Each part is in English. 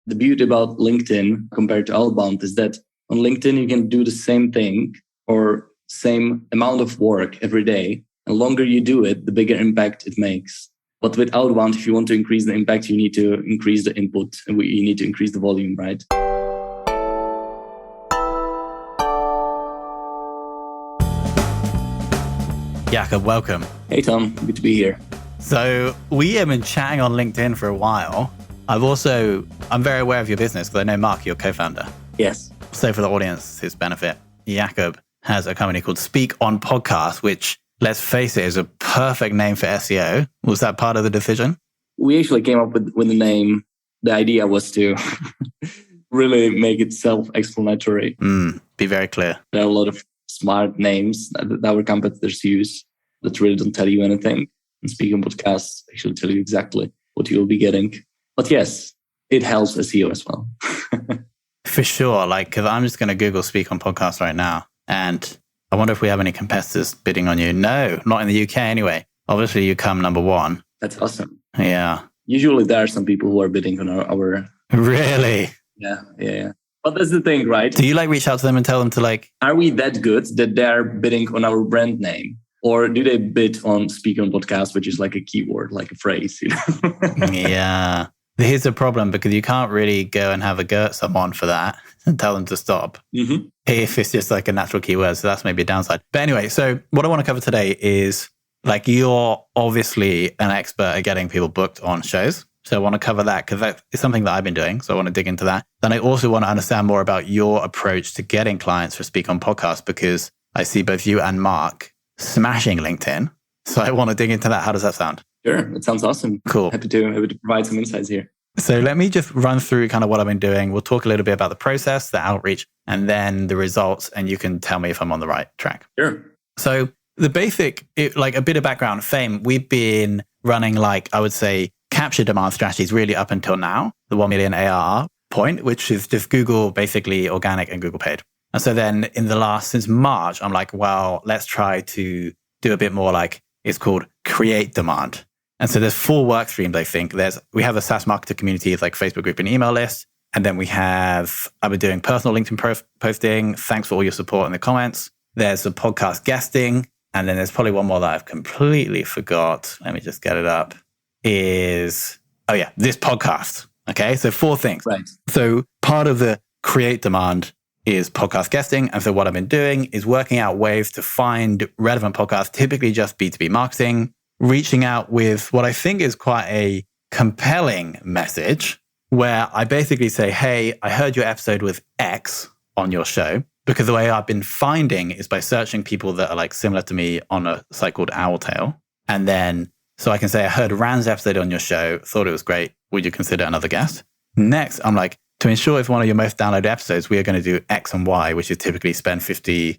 The beauty about LinkedIn compared to outbound is that on LinkedIn, you can do the same thing or same amount of work every day. The longer you do it, the bigger impact it makes. But with outbound, if you want to increase the impact, you need to increase the input and you need to increase the volume, right? Jakub, welcome. Hey, Tom. Good to be here. So we have been chatting on LinkedIn for a while. I'm very aware of your business because I know Mark, your co-founder. Yes. So for the audience's benefit, Jakub has a company called Speak on Podcast, which, let's face it, is a perfect name for SEO. Was that part of the decision? We actually came up with the name. The idea was to really make it self-explanatory. Be very clear. There are a lot of smart names that our competitors use that really don't tell you anything. And Speak on Podcast actually tell you exactly what you'll be getting. But yes, it helps SEO as well. For sure. Because I'm just going to Google Speak on Podcast right now. And I wonder if we have any competitors bidding on you. No, not in the UK anyway. Obviously, you come number one. That's awesome. Yeah. Usually there are some people who are bidding on our... Really? Yeah. But that's the thing, right? Do you reach out to them and tell them to Are we that good that they're bidding on our brand name? Or do they bid on Speak on Podcast, which is like a keyword, like a phrase, Yeah. Here's the problem, because you can't really go and have a go at someone for that and tell them to stop. Mm-hmm. If it's just like a natural keyword. So that's maybe a downside. But anyway, so what I want to cover today is you're obviously an expert at getting people booked on shows. So I want to cover that because that is something that I've been doing. So I want to dig into that. Then I also want to understand more about your approach to getting clients for Speak on Podcast, because I see both you and Mark smashing LinkedIn. So I want to dig into that. How does that sound? Sure. It sounds awesome. Cool. Happy to provide some insights here. So let me just run through kind of what I've been doing. We'll talk a little bit about the process, the outreach, and then the results. And you can tell me if I'm on the right track. Sure. So the basic, a bit of background, Fame, we've been running I would say, capture demand strategies really up until now, the 1 million ARR point, which is just Google, basically organic and Google paid. And so then since March, I'm well, let's try to do a bit more it's called create demand. And so there's 4 work streams, I think. We have a SaaS marketer community, Facebook group and email list. And then I've been doing personal LinkedIn posting. Thanks for all your support in the comments. There's a podcast guesting. And then there's probably one more that I've completely forgot. Let me just get it up. This podcast. Okay, so 4 things. Right. So part of the create demand is podcast guesting. And so what I've been doing is working out ways to find relevant podcasts, typically just B2B marketing, reaching out with what I think is quite a compelling message where I basically say, hey, I heard your episode with X on your show. Because the way I've been finding is by searching people that are similar to me on a site called Owltail. And then, so I can say, I heard Rand's episode on your show, thought it was great. Would you consider another guest? Next, I'm to ensure it's one of your most downloaded episodes, we are going to do X and Y, which is typically spend $50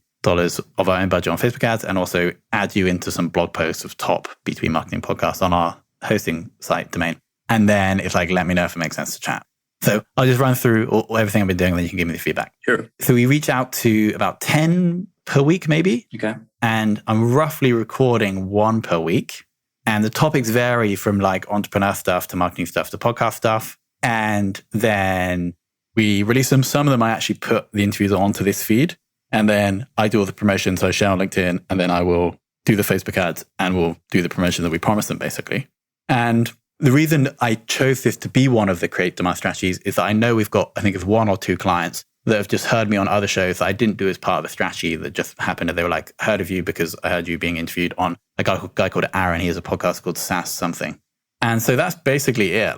of our own budget on Facebook ads and also add you into some blog posts of top B2B marketing podcasts on our hosting site domain. And then it's let me know if it makes sense to chat. So I'll just run through everything I've been doing, and then you can give me the feedback. Sure. So we reach out to about 10 per week, maybe. Okay. And I'm roughly recording 1 per week. And the topics vary from entrepreneur stuff to marketing stuff to podcast stuff. And then we release them. Some of them I actually put the interviews onto this feed. And then I do all the promotion. So I share on LinkedIn, and then I will do the Facebook ads and we'll do the promotion that we promised them, basically. And the reason I chose this to be one of the create demand strategies is that I know we've got, I think it's 1 or 2 clients that have just heard me on other shows that I didn't do as part of a strategy that just happened. And they were heard of you because I heard you being interviewed on a guy called Aaron. He has a podcast called SaaS something. And so that's basically it.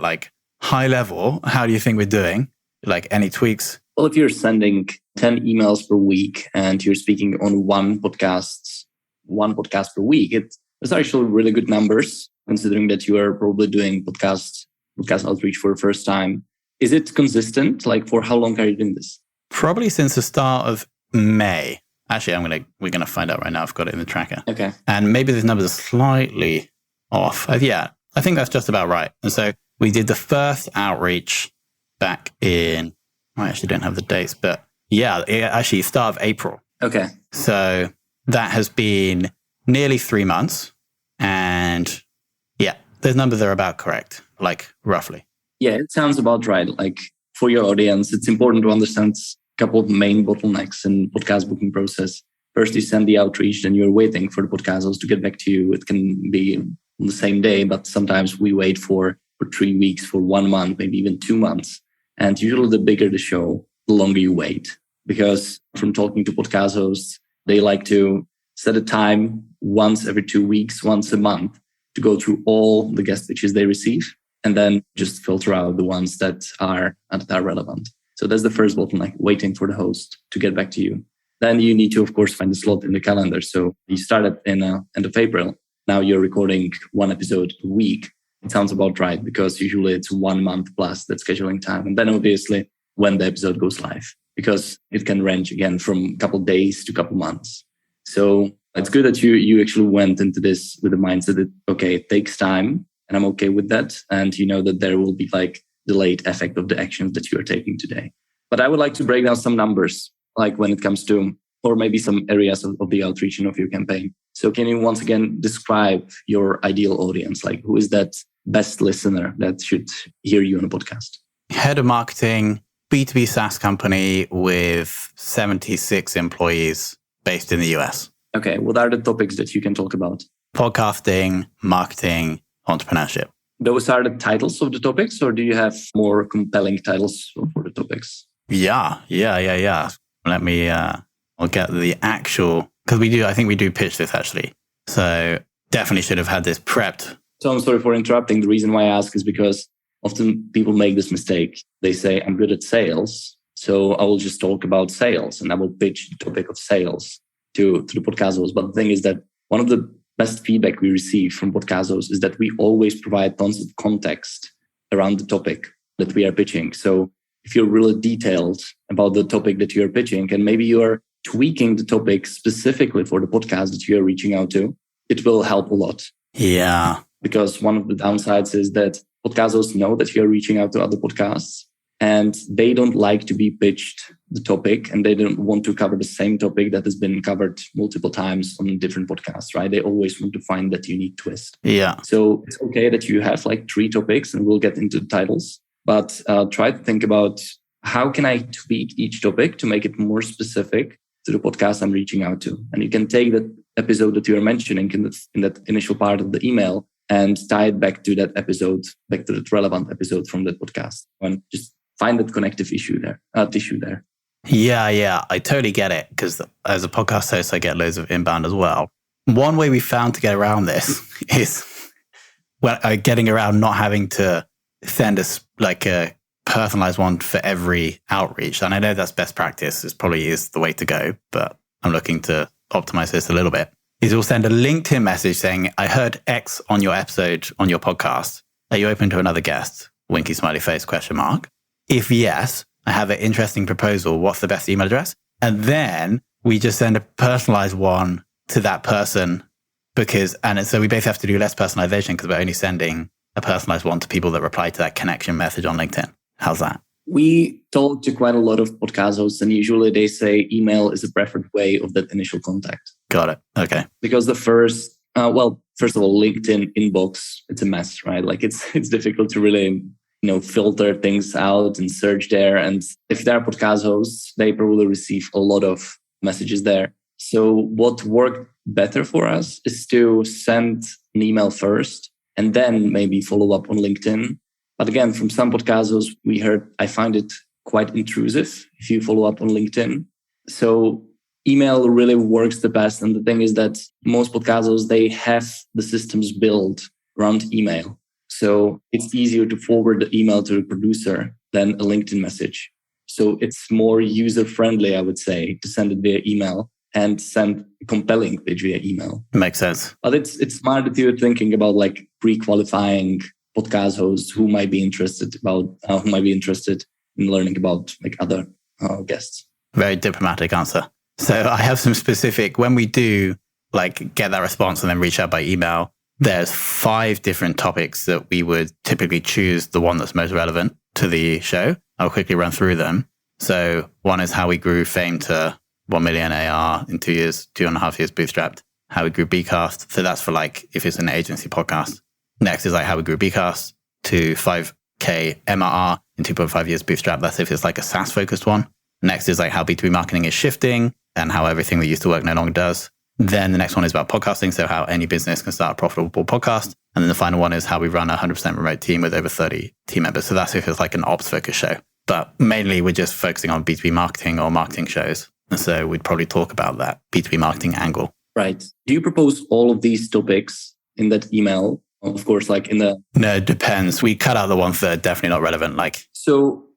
High level, how do you think we're doing? Any tweaks? Well, if you're sending 10 emails per week and you're speaking on one podcast per week, it's actually really good numbers, considering that you are probably doing podcast outreach for the first time. Is it consistent? For how long are you doing this? Probably since the start of May. Actually, we're gonna find out right now. I've got it in the tracker. Okay. And maybe the numbers are slightly off. I think that's just about right. And so we did the first outreach back in, I actually don't have the dates, but start of April. Okay. So that has been nearly 3 months. And those numbers are about correct, roughly. Yeah, it sounds about right. for your audience, it's important to understand a couple of main bottlenecks in podcast booking process. First, you send the outreach, then you're waiting for the podcast host to get back to you. It can be on the same day, but sometimes we wait for 3 weeks, for 1 month, maybe even 2 months. And usually the bigger the show, the longer you wait. Because from talking to podcast hosts, they like to set a time once every 2 weeks, once a month, to go through all the guest pitches they receive and then just filter out the ones that are relevant. So that's the first bottleneck, waiting for the host to get back to you. Then you need to, of course, find a slot in the calendar. So you started in end of April. Now you're recording 1 episode a week. It sounds about right because usually it's 1 month plus that scheduling time. And then obviously when the episode goes live, because it can range again from a couple of days to a couple of months. So it's good that you actually went into this with the mindset that, okay, it takes time and I'm okay with that. And you know that there will be like delayed effect of the actions that you are taking today. But I would like to break down some numbers, like when it comes to, or maybe some areas of the outreach of your campaign. So can you once again describe your ideal audience? Like who is that best listener that should hear you on a podcast? Head of marketing, B2B SaaS company with 76 employees based in the US. Okay. What are the topics that you can talk about? Podcasting, marketing, entrepreneurship. Those are the titles of the topics, or do you have more compelling titles for the topics? Yeah. Let me, I'll get the actual, because I think we do pitch this actually. So definitely should have had this prepped. So I'm sorry for interrupting. The reason why I ask is because often people make this mistake. They say, I'm good at sales, so I will just talk about sales and I will pitch the topic of sales to the podcast host. But the thing is that one of the best feedback we receive from podcast hosts is that we always provide tons of context around the topic that we are pitching. So if you're really detailed about the topic that you're pitching, and maybe you're tweaking the topic specifically for the podcast that you're reaching out to, it will help a lot. Yeah. Because one of the downsides is that podcast hosts know that you're reaching out to other podcasts and they don't like to be pitched the topic and they don't want to cover the same topic that has been covered multiple times on different podcasts, right? They always want to find that unique twist. Yeah. So it's okay that you have like 3 topics and we'll get into the titles, but try to think about how can I tweak each topic to make it more specific to the podcast I'm reaching out to. And you can take that episode that you're mentioning in that initial part of the email and tie it back to that episode, back to that relevant episode from that podcast. And just find that connective tissue there. Yeah, I totally get it. Because as a podcast host, I get loads of inbound as well. One way we found to get around this is getting around not having to send us like a personalized one for every outreach. And I know that's best practice. It probably is the way to go, but I'm looking to optimize this a little bit. Is we'll send a LinkedIn message saying, I heard X on your episode on your podcast. Are you open to another guest? Winky smiley face ? If yes, I have an interesting proposal. What's the best email address? And then we just send a personalized one to that person so we basically have to do less personalization because we're only sending a personalized one to people that reply to that connection message on LinkedIn. How's that? We talk to quite a lot of podcast hosts and usually they say email is a preferred way of that initial contact. Got it. Okay. Because the first of all, LinkedIn inbox, it's a mess, right? Like it's difficult to really, filter things out and search there. And if they're podcast hosts, they probably receive a lot of messages there. So what worked better for us is to send an email first and then maybe follow up on LinkedIn. But again, from some podcast hosts we heard, I find it quite intrusive if you follow up on LinkedIn. So email really works the best. And the thing is that most podcast hosts, they have the systems built around email. So it's easier to forward the email to the producer than a LinkedIn message. So it's more user-friendly, I would say, to send it via email and send a compelling pitch via email. Makes sense. But it's smart that you're thinking about like pre-qualifying podcast hosts who might be interested in learning about like other guests. Very diplomatic answer. So I have some specific, when we do like get that response and then reach out by email, there's 5 different topics that we would typically choose the one that's most relevant to the show. I'll quickly run through them. So one is how we grew Fame to 1 million AR in 2 years, 2.5 years bootstrapped. How we grew Bcast. So that's for like, if it's an agency podcast. Next is like how we grew Bcast to 5 K MRR in 2.5 years bootstrap. That's if it's like a SaaS focused one. Next is like how B2B marketing is shifting and how everything that used to work no longer does. Then the next one is about podcasting. So how any business can start a profitable podcast. And then the final one is how we run a 100% remote team with over 30 team members. So that's if it's like an ops focused show. But mainly we're just focusing on B2B marketing or marketing shows. And so we'd probably talk about that B2B marketing angle. Right. Do you propose all of these topics in that email? Of course, like in the... No, it depends. We cut out the ones that are definitely not relevant. So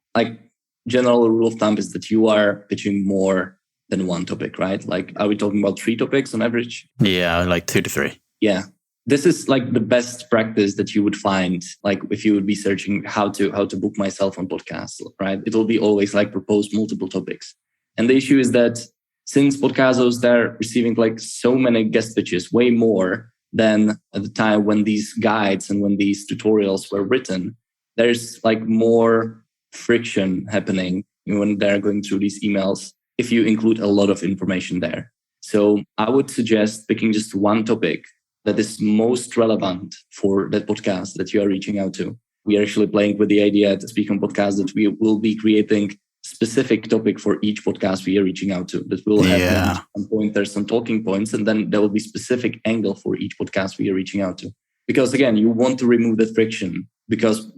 general rule of thumb is that you are pitching more than one topic, right? Like, are we talking about 3 topics on average? Yeah, like 2 to 3. Yeah. This is like the best practice that you would find, like if you would be searching how to book myself on podcasts, right? It will be always like propose multiple topics. And the issue is that since podcasters, they're receiving like so many guest pitches, way more than at the time when these guides and when these tutorials were written, there's like more friction happening when they're going through these emails if you include a lot of information there. So I would suggest picking just one topic that is most relevant for that podcast that you are reaching out to. We are actually playing with the idea to speak on podcast that we will be creating specific topic for each podcast we are reaching out to. That will have some pointers, some talking points, and then there will be specific angle for each podcast we are reaching out to. Because again, you want to remove the friction because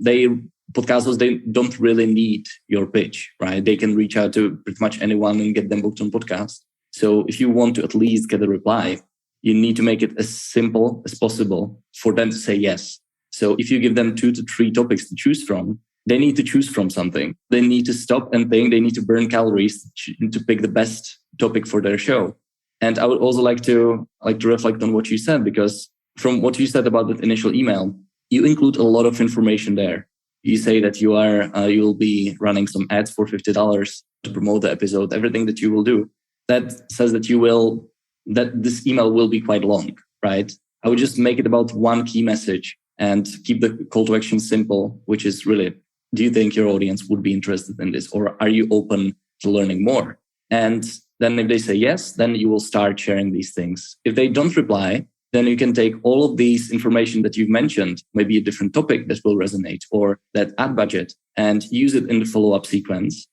podcasters, they don't really need your pitch, right? They can reach out to pretty much anyone and get them booked on podcast. So if you want to at least get a reply, you need to make it as simple as possible for them to say yes. So if you give them 2 to 3 topics to choose from, they need to choose from something. They need to stop and think. They need to burn calories to pick the best topic for their show. And I would also like to reflect on what you said, because from what you said about that initial email, you include a lot of information there. You say that you'll be running some ads for $50 to promote the episode. Everything that you will do, that says that this email will be quite long, right? I would just make it about one key message and keep the call to action simple, which is really, do you think your audience would be interested in this? Or are you open to learning more? And then if they say yes, then you will start sharing these things. If they don't reply, then you can take all of these information that you've mentioned, maybe a different topic that will resonate or that ad budget, and use it in the follow-up sequence.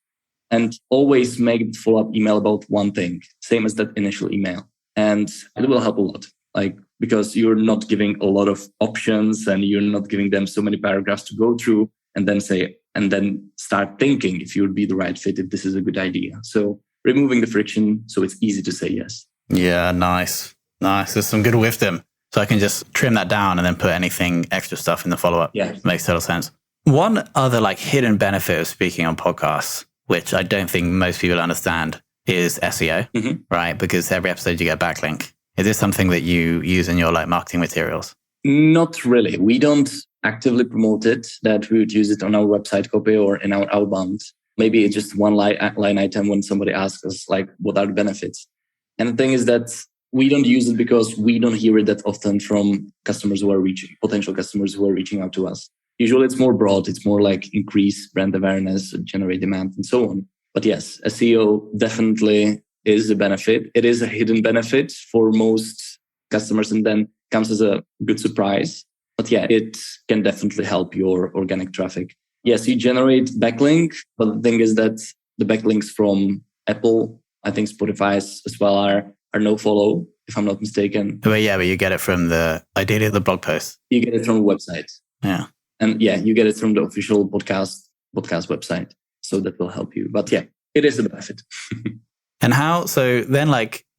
And always make the follow-up email about one thing, same as that initial email. And it will help a lot, because you're not giving a lot of options and you're not giving them so many paragraphs to go through and then start thinking if you would be the right fit, if this is a good idea. So removing the friction so it's easy to say yes. Yeah, nice. There's some good wisdom. So I can just trim that down and then put anything extra stuff in the follow-up. Yeah. Makes total sense. One other hidden benefit of speaking on podcasts, which I don't think most people understand, is SEO, right? Because every episode you get a backlink. Is this something that you use in your marketing materials? Not really. We don't actively promote it, that we would use it on our website copy or in our outbound. Maybe it's just one line item when somebody asks us, what are the benefits? And the thing is that we don't use it because we don't hear it that often from potential customers who are reaching out to us. Usually it's more broad. It's more increase brand awareness, generate demand, and so on. But yes, SEO definitely is a benefit. It is a hidden benefit for most customers and then comes as a good surprise. But yeah, it can definitely help your organic traffic. Yes, you generate backlink, but the thing is that the backlinks from Apple, I think Spotify as well are no follow, if I'm not mistaken. But you get it from ideally the blog post. You get it from a website. Yeah. And you get it from the official podcast website. So that will help you. But yeah, it is a benefit. And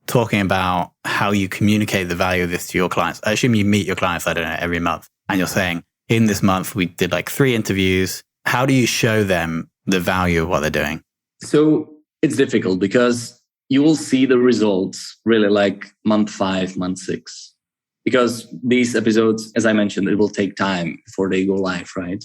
talking about how you communicate the value of this to your clients. I assume you meet your clients, every month. And you're saying, in this month, we did 3 interviews. How do you show them the value of what they're doing? So it's difficult because you will see the results really month 5, month 6. Because these episodes, as I mentioned, it will take time before they go live, right?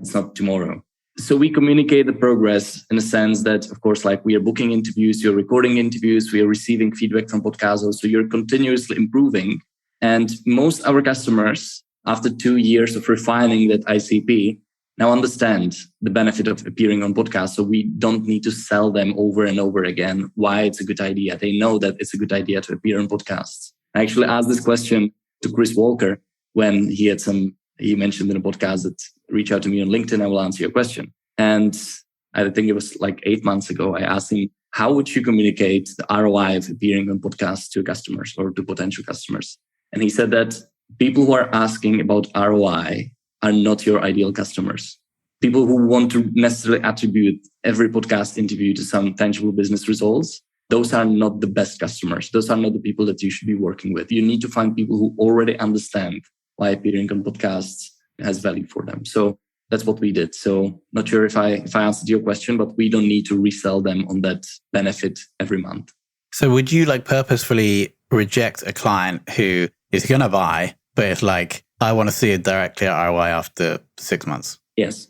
It's not tomorrow. So we communicate the progress in a sense that, of course, we are booking interviews, you're recording interviews, we are receiving feedback from podcasters. So you're continuously improving. And most our customers, after 2 years of refining that ICP, now understand the benefit of appearing on podcasts. So we don't need to sell them over and over again why it's a good idea. They know that it's a good idea to appear on podcasts. I actually asked this question to Chris Walker when he had some he mentioned in a podcast that reach out to me on LinkedIn, I will answer your question. And I think it was like 8 months ago, I asked him, how would you communicate the ROI of appearing on podcasts to customers or to potential customers? And he said that people who are asking about ROI are not your ideal customers. People who want to necessarily attribute every podcast interview to some tangible business results, those are not the best customers. Those are not the people that you should be working with. You need to find people who already understand why appearing on podcasts has value for them. So that's what we did. So not sure if I answered your question, but we don't need to resell them on that benefit every month. So would you like purposefully reject a client who is going to buy, but it's like, I want to see it directly at ROI after 6 months? Yes.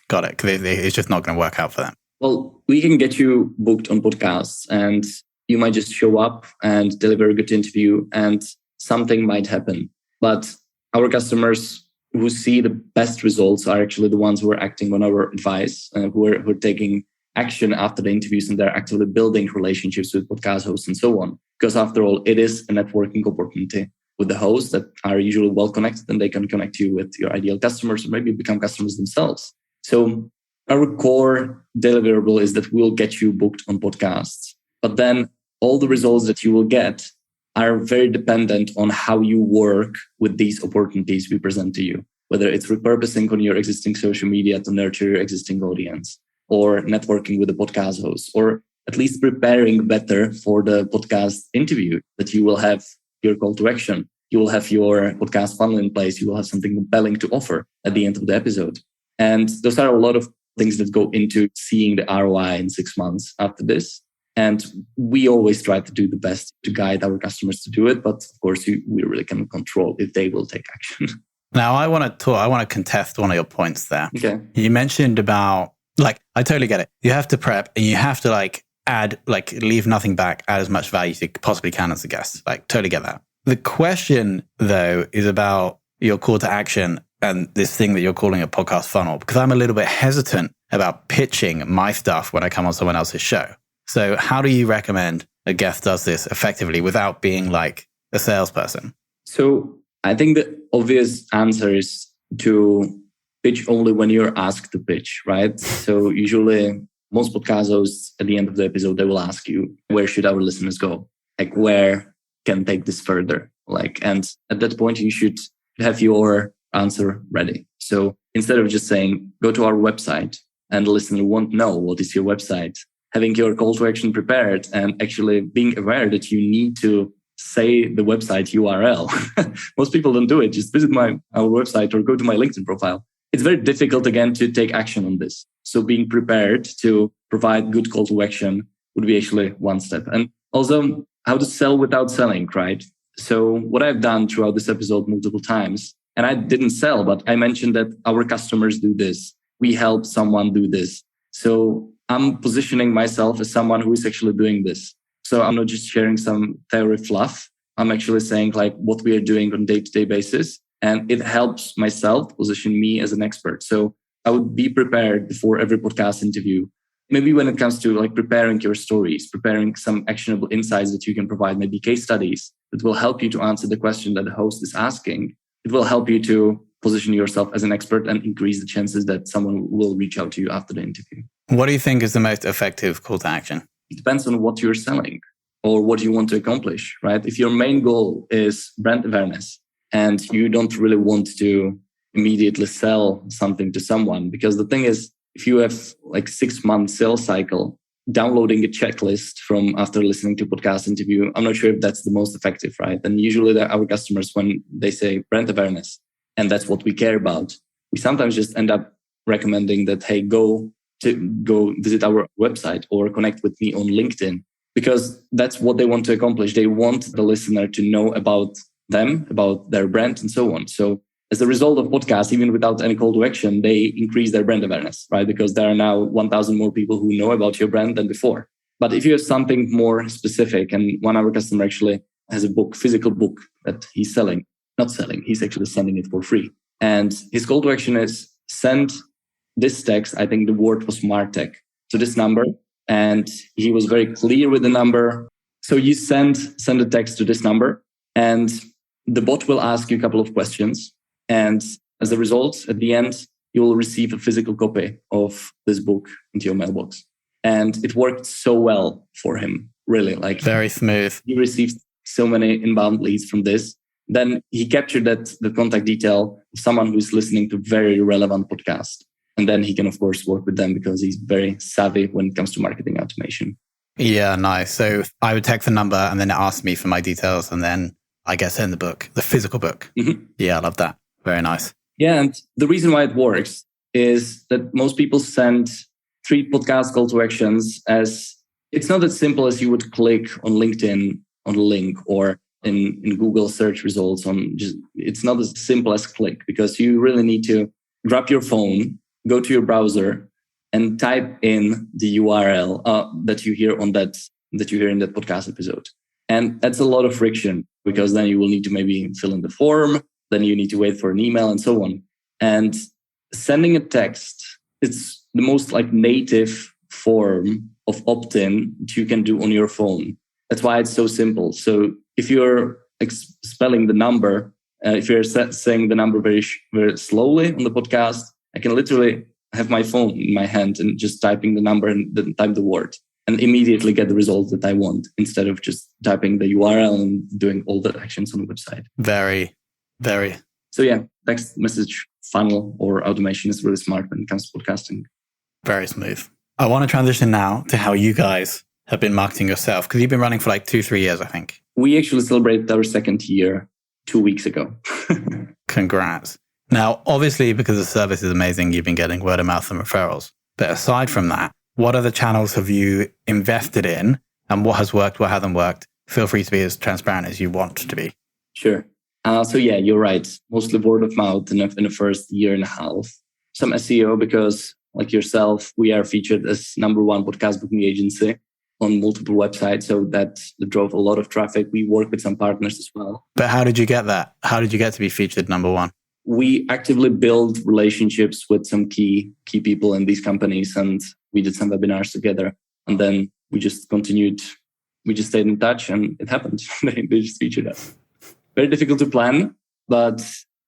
Got it. Because it's just not going to work out for them. Well, we can get you booked on podcasts and you might just show up and deliver a good interview and something might happen. But our customers who see the best results are actually the ones who are acting on our advice, who are taking action after the interviews, and they're actively building relationships with podcast hosts and so on. Because after all, it is a networking opportunity with the hosts that are usually well connected, and they can connect you with your ideal customers or maybe become customers themselves. So our core deliverable is that we'll get you booked on podcasts. But then all the results that you will get are very dependent on how you work with these opportunities we present to you, whether it's repurposing on your existing social media to nurture your existing audience, or networking with the podcast host, or at least preparing better for the podcast interview, that you will have your call to action. You will have your podcast funnel in place. You will have something compelling to offer at the end of the episode. And those are a lot of things that go into seeing the ROI in 6 months after this. And we always try to do the best to guide our customers to do it. But of course, we really cannot control if they will take action. Now, I want to contest one of your points there. Okay. You mentioned about, I totally get it. You have to prep and you have to add, leave nothing back, add as much value as you possibly can as a guest. Totally get that. The question, though, is about your call to action and this thing that you're calling a podcast funnel, because I'm a little bit hesitant about pitching my stuff when I come on someone else's show. So how do you recommend a guest does this effectively without being like a salesperson? So I think the obvious answer is to pitch only when you're asked to pitch, right? So usually most podcast hosts at the end of the episode, they will ask you, where should our listeners go? Where can take this further? And at that point, you should have your answer ready. So instead of just saying, go to our website, and the listener won't know what is your website, having your call to action prepared and actually being aware that you need to say the website URL. Most people don't do it. Just visit our website or go to my LinkedIn profile. It's very difficult, again, to take action on this. So being prepared to provide good call to action would be actually one step. And also how to sell without selling, right? So what I've done throughout this episode multiple times, and I didn't sell, but I mentioned that our customers do this. We help someone do this. So I'm positioning myself as someone who is actually doing this. So I'm not just sharing some theory fluff. I'm actually saying what we are doing on a day-to-day basis. And it helps myself position me as an expert. So I would be prepared before every podcast interview. Maybe when it comes to preparing your stories, preparing some actionable insights that you can provide, maybe case studies that will help you to answer the question that the host is asking. It will help you to position yourself as an expert and increase the chances that someone will reach out to you after the interview. What do you think is the most effective call to action? It depends on what you're selling or what you want to accomplish, right? If your main goal is brand awareness and you don't really want to immediately sell something to someone, because the thing is, if you have 6 month sales cycle, downloading a checklist from after listening to podcast interview, I'm not sure if that's the most effective, right? And usually our customers, when they say brand awareness, and that's what we care about, we sometimes just end up recommending that, hey, go visit our website or connect with me on LinkedIn, because that's what they want to accomplish. They want the listener to know about them, about their brand and so on. So as a result of podcasts, even without any call to action, they increase their brand awareness, right? Because there are now 1,000 more people who know about your brand than before. But if you have something more specific, and one of our customer actually has a physical book that he's he's actually sending it for free. And his call to action is send this text, I think the word was MarTech, to this number. And he was very clear with the number. So you send the text to this number, and the bot will ask you a couple of questions. And as a result, at the end, you will receive a physical copy of this book into your mailbox. And it worked so well for him, really. Like, very smooth. He received so many inbound leads from this. Then he captured the contact detail of someone who's listening to very relevant podcast. And then he can, of course, work with them because he's very savvy when it comes to marketing automation. Yeah, nice. So I would text the number and then it asks me for my details and then I get sent the book, the physical book. Mm-hmm. Yeah, I love that. Very nice. Yeah, and the reason why it works is that most people send 3 podcast call to actions as it's not as simple as you would click on LinkedIn on a link or in Google search results it's not as simple as click because you really need to grab your phone, go to your browser and type in the URL that you hear in that podcast episode. And that's a lot of friction because then you will need to maybe fill in the form, then you need to wait for an email and so on. And sending a text, it's the most like native form of opt-in that you can do on your phone. That's why it's so simple. So if you're spelling the number, if you're saying the number very slowly on the podcast, I can literally have my phone in my hand and just typing the number and then type the word and immediately get the result that I want instead of just typing the URL and doing all the actions on the website. Very, very. So yeah, text message funnel or automation is really smart when it comes to podcasting. Very smooth. I want to transition now to how you guys have been marketing yourself because you've been running for like 2-3 years, I think. We actually celebrated our 2nd year 2 weeks ago. Congrats. Now, obviously, because the service is amazing, you've been getting word of mouth and referrals. But aside from that, what other channels have you invested in and what has worked, what hasn't worked? Feel free to be as transparent as you want to be. Sure. So yeah, you're right. Mostly word of mouth in the first year and a half. Some SEO because like yourself, we are featured as #1 podcast booking agency on multiple websites. So that drove a lot of traffic. We work with some partners as well. But how did you get that? How did you get to be featured #1? We actively build relationships with some key people in these companies. And we did some webinars together. And then we just continued. We just stayed in touch and it happened. They just featured us. Very difficult to plan, but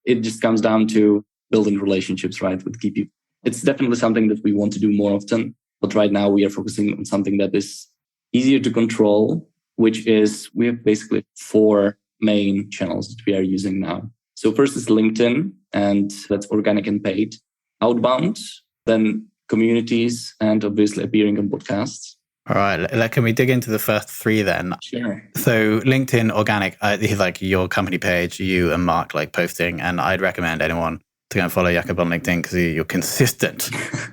it just comes down to building relationships, right, with key people. It's definitely something that we want to do more often. But right now we are focusing on something that is easier to control, which is we have basically 4 main channels that we are using now. So first is LinkedIn, and that's organic and paid. Outbound, then communities, and obviously appearing on podcasts. All right. Can we dig into the first 3 then? Sure. So LinkedIn, organic, is like your company page, you and Mark like posting. And I'd recommend anyone to go and follow Jakub on LinkedIn because you're consistent.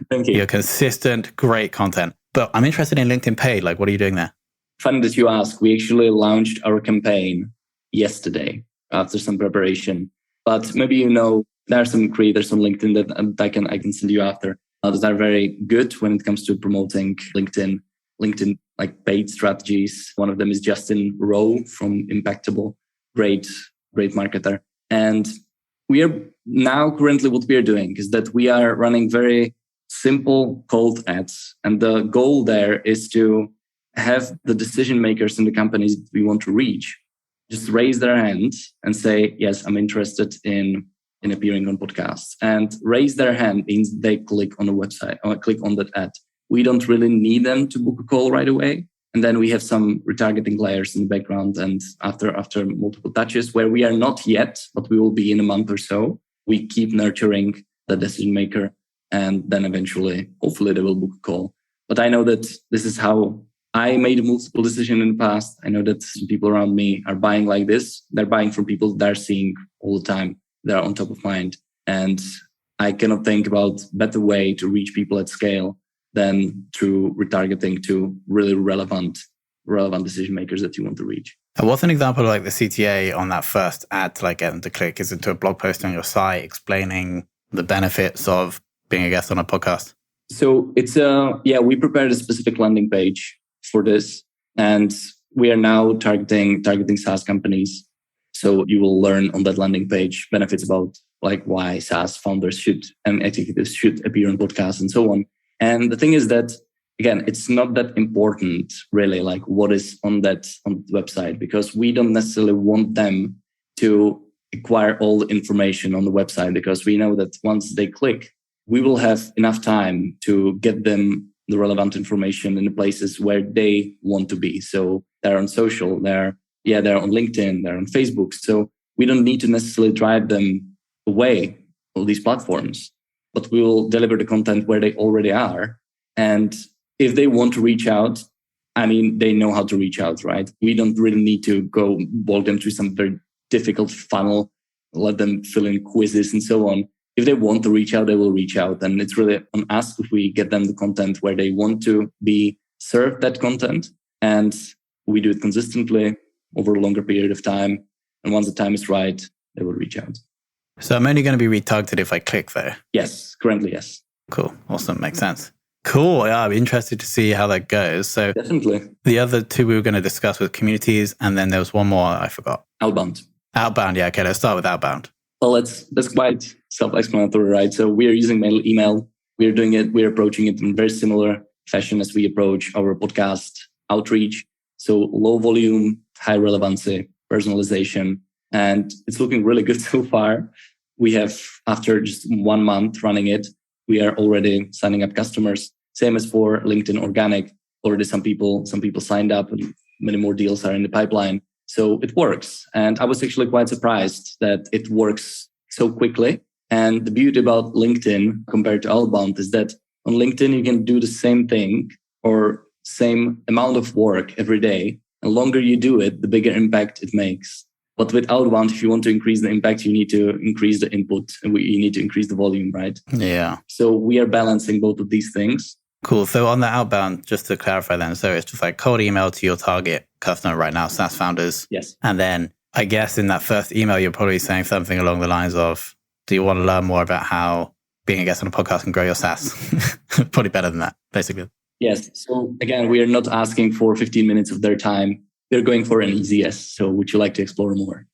Thank you. You're consistent, great content. But I'm interested in LinkedIn paid. Like, what are you doing there? Funny that you ask. We actually launched our campaign yesterday after some preparation. But maybe you know there are some creators on LinkedIn that I can send you after. That are very good when it comes to promoting LinkedIn like paid strategies. One of them is Justin Rowe from Impactable, great marketer. And we are now currently what we are doing is that we are running very simple cold ads. And the goal there is to have the decision makers in the companies that we want to reach just raise their hand and say, yes, I'm interested in appearing on podcasts. And raise their hand means they click on the website or click on that ad. We don't really need them to book a call right away. And then we have some retargeting layers in the background. And after multiple touches where we are not yet, but we will be in a month or so, we keep nurturing the decision maker. And then eventually, hopefully they will book a call. But I know that this is how I made a multiple decision in the past. I know that some people around me are buying like this. They're buying from people they're seeing all the time. They're on top of mind. And I cannot think about better way to reach people at scale than through retargeting to really relevant decision makers that you want to reach. And what's an example of like the CTA on that first ad to like get them to click? Is it to a blog post on your site explaining the benefits of being a guest on a podcast? So it's we prepared a specific landing page for this, and we are now targeting SaaS companies. So you will learn on that landing page benefits about like why SaaS founders should and executives should appear on podcasts and so on. And the thing is that, again, it's not that important really, like what is on the website, because we don't necessarily want them to acquire all the information on the website, because we know that once they click, we will have enough time to get them the relevant information in the places where they want to be. So they're on social, they're on LinkedIn, they're on Facebook. So we don't need to necessarily drive them away all these platforms, but we will deliver the content where they already are. And if they want to reach out, I mean, they know how to reach out, right? We don't really need to go walk them through some very difficult funnel, let them fill in quizzes and so on. If they want to reach out, they will reach out. And it's really on us if we get them the content where they want to be served that content. And we do it consistently over a longer period of time. And once the time is right, they will reach out. So I'm only going to be retargeted if I click though? Yes, currently, yes. Cool. Awesome. Makes sense. Cool. Yeah, I'm interested to see how that goes. So definitely. The other two we were going to discuss was communities. And then there was one more I forgot. Outbound. Outbound. Yeah. Okay. Let's start with outbound. Well, that's quite self-explanatory, right? So we are using mail email. We're approaching it in very similar fashion as we approach our podcast outreach. So low volume, high relevancy, personalization. And it's looking really good so far. We have, after just 1 month running it, we are already signing up customers. Same as for LinkedIn Organic. Already some people signed up and many more deals are in the pipeline. So it works. And I was actually quite surprised that it works so quickly. And the beauty about LinkedIn compared to outbound is that on LinkedIn, you can do the same thing or same amount of work every day. The longer you do it, the bigger impact it makes. But with outbound, if you want to increase the impact, you need to increase the input and you need to increase the volume, right? Yeah. So we are balancing both of these things. Cool. So on the outbound, just to clarify then, so it's just like cold email to your target customer right now, SaaS founders. Yes. And then I guess in that first email, you're probably saying something along the lines of, do you want to learn more about how being a guest on a podcast can grow your SaaS? Probably better than that, basically. Yes. So again, we are not asking for 15 minutes of their time. They're going for an easy yes. So would you like to explore more?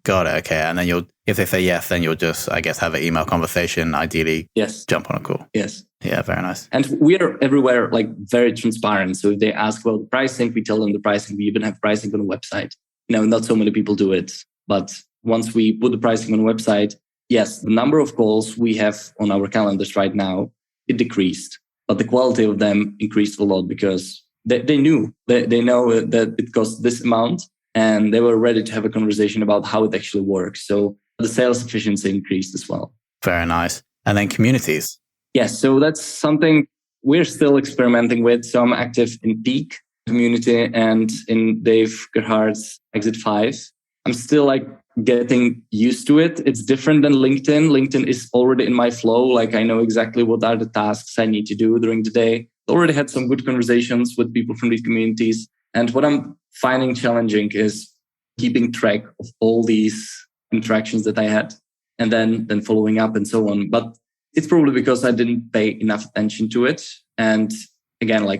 Got it. Okay. And then if they say yes, then you'll just, I guess, have an email conversation, ideally. Yes. Jump on a call. Yes. Yeah, very nice. And we are everywhere like very transparent. So if they ask about the pricing, we tell them the pricing. We even have pricing on the website. Not so many people do it. But once we put the pricing on the website, yes, the number of calls we have on our calendars right now, it decreased. But the quality of them increased a lot because they know that it costs this amount and they were ready to have a conversation about how it actually works. So the sales efficiency increased as well. Very nice. And then communities. Yes. So that's something we're still experimenting with. So I'm active in Peak community and in Dave Gerhardt's Exit 5. I'm still getting used to it. It's different than LinkedIn. LinkedIn is already in my flow. Like I know exactly what are the tasks I need to do during the day. Already had some good conversations with people from these communities. And what I'm finding challenging is keeping track of all these interactions that I had and then following up and so on. But it's probably because I didn't pay enough attention to it. And again, I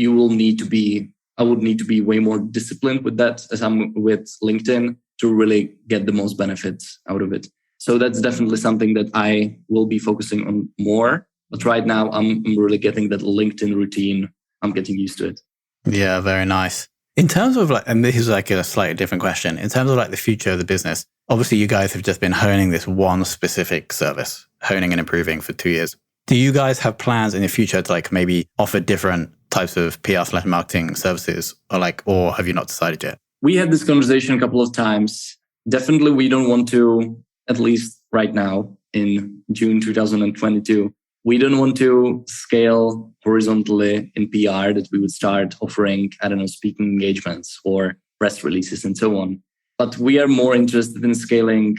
would need to be way more disciplined with that as I'm with LinkedIn to really get the most benefits out of it. So that's definitely something that I will be focusing on more. But right now, I'm really getting that LinkedIn routine. I'm getting used to it. Yeah, very nice. In terms of and this is a slightly different question. In terms of the future of the business, obviously you guys have just been honing this one specific service, honing and improving for 2 years. Do you guys have plans in the future to maybe offer different types of PR/marketing services or have you not decided yet? We had this conversation a couple of times. Definitely, we don't want to, at least right now in June 2022, we don't want to scale horizontally in PR that we would start offering, speaking engagements or press releases and so on. But we are more interested in scaling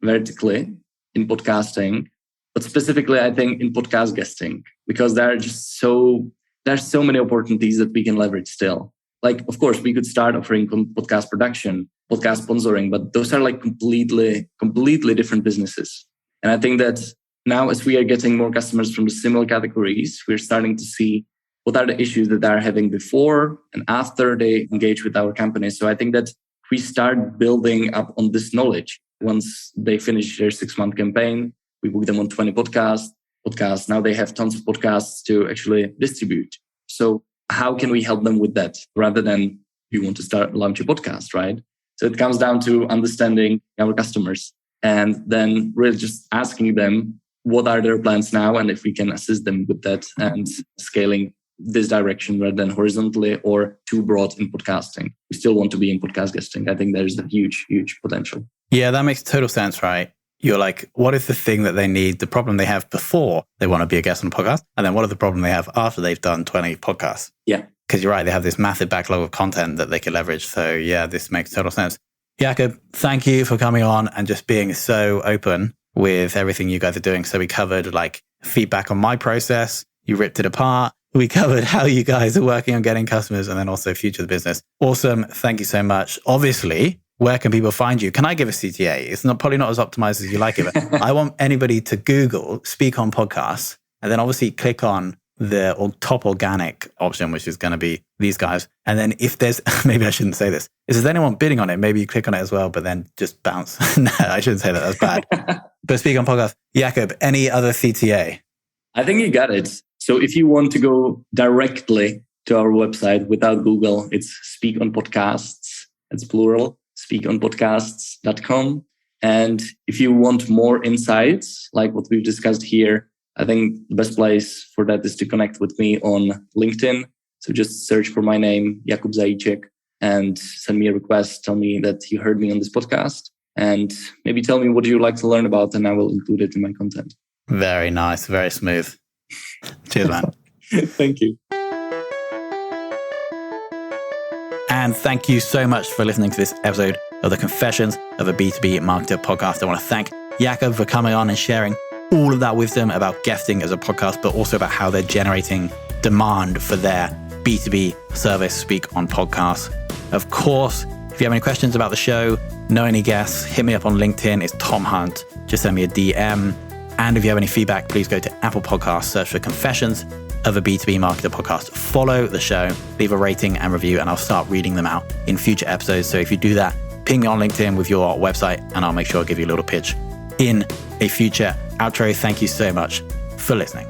vertically in podcasting, but specifically, I think, in podcast guesting, because there's so many opportunities that we can leverage still. Of course, we could start offering podcast production, podcast sponsoring, but those are completely different businesses. And I think that now, as we are getting more customers from the similar categories, we're starting to see what are the issues that they're having before and after they engage with our company. So I think that we start building up on this knowledge. Once they finish their 6-month campaign, we book them on 20 podcasts. Now they have tons of podcasts to actually distribute. So how can we help them with that rather than you want to launch a podcast, right? So it comes down to understanding our customers and then really just asking them what are their plans now and if we can assist them with that and scaling this direction rather than horizontally or too broad in podcasting. We still want to be in podcast guesting. I think there's a huge, huge potential. Yeah, that makes total sense, right? You're like, what is the thing that they need, the problem they have before they want to be a guest on a podcast? And then what are the problem they have after they've done 20 podcasts? Yeah. Because you're right, they have this massive backlog of content that they could leverage. So yeah, this makes total sense. Jakub, thank you for coming on and just being so open with everything you guys are doing. So we covered like feedback on my process. You ripped it apart. We covered how you guys are working on getting customers and then also future the business. Awesome. Thank you so much. Obviously, where can people find you? Can I give a CTA? It's probably not as optimized as you like it, but I want anybody to Google Speak on Podcasts and then obviously click on the top organic option, which is going to be these guys. And then if there's, maybe I shouldn't say this, if there's anyone bidding on it, maybe you click on it as well, but then just bounce. No, I shouldn't say that. That's bad. But Speak on Podcast. Jakub, any other CTA? I think you got it. So if you want to go directly to our website without Google, it's Speak on Podcasts. It's plural, speakonpodcasts.com. And if you want more insights, like what we've discussed here, I think the best place for that is to connect with me on LinkedIn. So just search for my name, Jakub Zajicek, and send me a request. Tell me that you heard me on this podcast and maybe tell me what you like to learn about and I will include it in my content. Very nice. Very smooth. Cheers, man. Thank you. And thank you so much for listening to this episode of the Confessions of a B2B Marketer podcast. I want to thank Jakub for coming on and sharing all of that wisdom about guesting as a podcast, but also about how they're generating demand for their B2B service, Speak on Podcasts. Of course, if you have any questions about the show, know any guests, hit me up on LinkedIn. It's Tom Hunt. Just send me a DM. And if you have any feedback, please go to Apple Podcasts, search for Confessions of a B2B Marketer podcast. Follow the show, leave a rating and review, and I'll start reading them out in future episodes. So if you do that, ping me on LinkedIn with your website, and I'll make sure I give you a little pitch in a future outro. Thank you so much for listening.